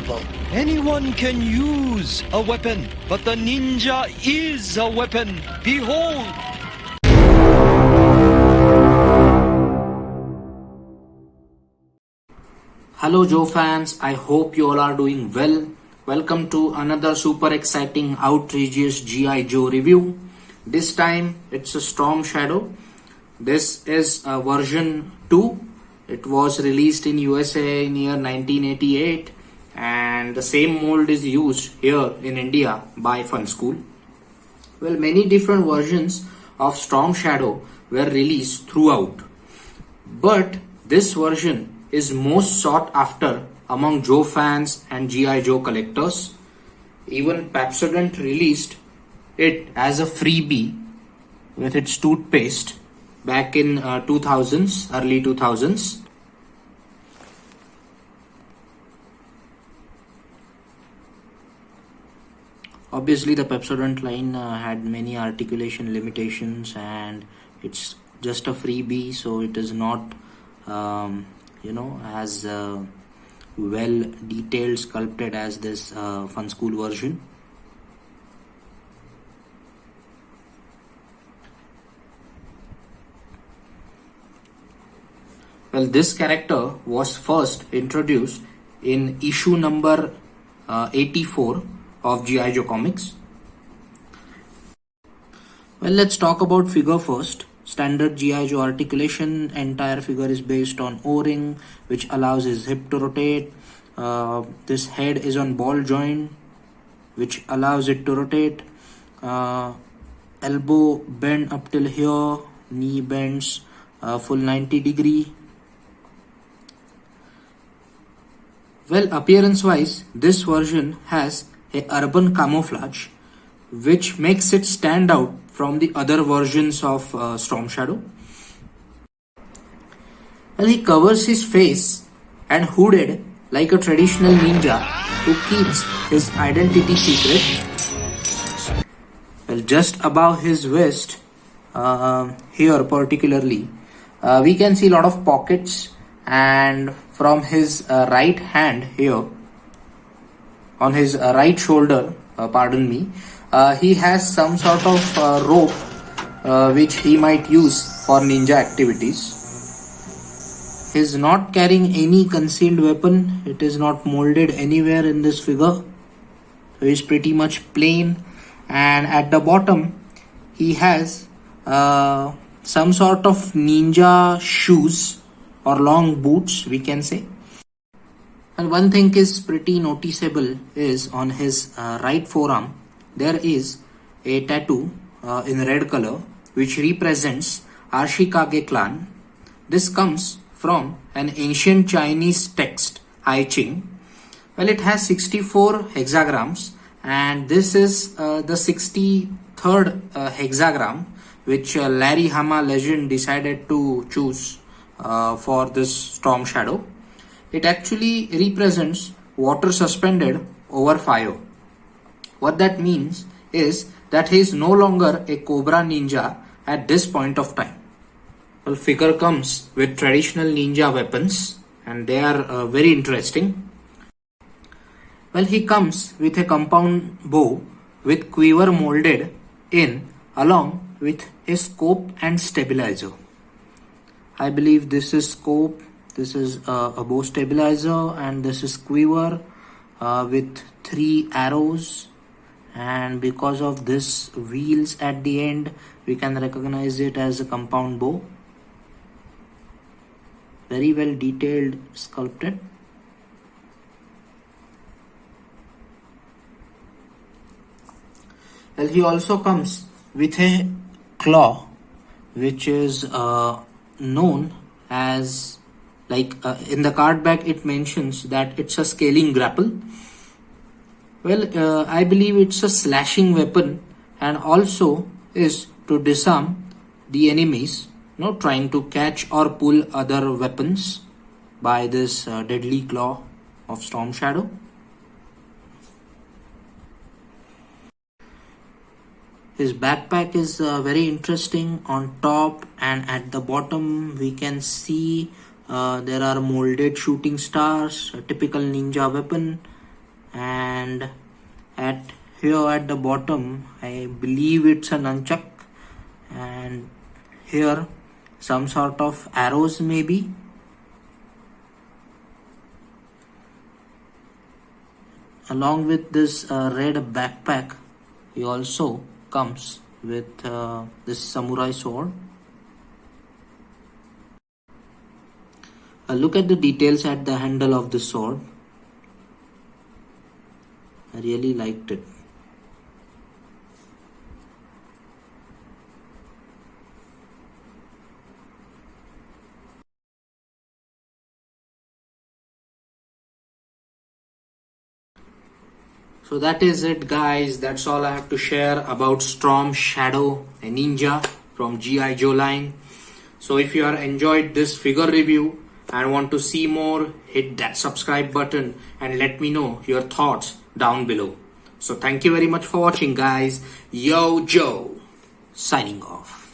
example. Anyone can use a weapon, but the ninja is a weapon. Behold! Hello Joe fans, I hope you all are doing well. Welcome to another super exciting outrageous G.I. Joe review. This time it's a Storm Shadow. This is version 2. It was released in USA in year 1988 and the same mold is used here in India by Fun School. Well, many different versions of Storm Shadow were released throughout. But this version is most sought after among Joe fans and G.I. Joe collectors. Even Pepsodent released it as a freebie with its toothpaste back in 2000s, early 2000s. Obviously, the Pepsodent line had many articulation limitations and it's just a freebie, so it is not as well detailed sculpted as this Fun School version. Well, this character was first introduced in issue number 84 of G.I. Joe Comics. Well, let's talk about figure first. Standard G.I. Joe articulation, entire figure is based on O-ring, which allows his hip to rotate. This head is on ball joint, which allows it to rotate. Elbow bend up till here, knee bends full 90 degree. Well, appearance wise, this version has a urban camouflage, which makes it stand out from the other versions of Storm Shadow. Well, he covers his face and hooded like a traditional ninja who keeps his identity secret. Well, just above his waist, here particularly, we can see a lot of pockets, and from his right hand here, on his right shoulder, he has some sort of rope which he might use for ninja activities. He is not carrying any concealed weapon. It is not molded anywhere in this figure. So he is pretty much plain, and at the bottom he has some sort of ninja shoes or long boots, we can say. And one thing is pretty noticeable is on his right forearm there is a tattoo in red color which represents Ashikaga clan. This comes from an ancient Chinese text, I Ching. Well, it has 64 hexagrams, and this is the 63rd hexagram which Larry Hama legend decided to choose for this Storm Shadow. It actually represents water suspended over fire. What that means is that he is no longer a Cobra ninja at this point of time. Well, figure comes with traditional ninja weapons and they are very interesting. Well, he comes with a compound bow with quiver molded in along with a scope and stabilizer. I believe this is scope, this is a bow stabilizer, and this is quiver with 3 arrows, and because of this wheels at the end we can recognize it as a compound bow. Very well detailed, sculpted. Well, he also comes with a claw which is known as, in the card back it mentions that it's a scaling grapple. Well, I believe it's a slashing weapon and also is to disarm the enemies trying to catch or pull other weapons by this deadly claw of Storm Shadow. His backpack is very interesting. On top and at the bottom we can see there are molded shooting stars, a typical ninja weapon, and at here at the bottom I believe it's a nunchuck, and here some sort of arrows maybe. Along with this red backpack, he also comes with this samurai sword. Look at the details at the handle of the sword. I really liked it. So that is it, guys. That's all I have to share about Storm Shadow, a ninja from G.I. Joe line. So if you are enjoyed this figure review and want to see more, hit that subscribe button and let me know your thoughts down below. So thank you very much for watching, guys. Yo Joe signing off.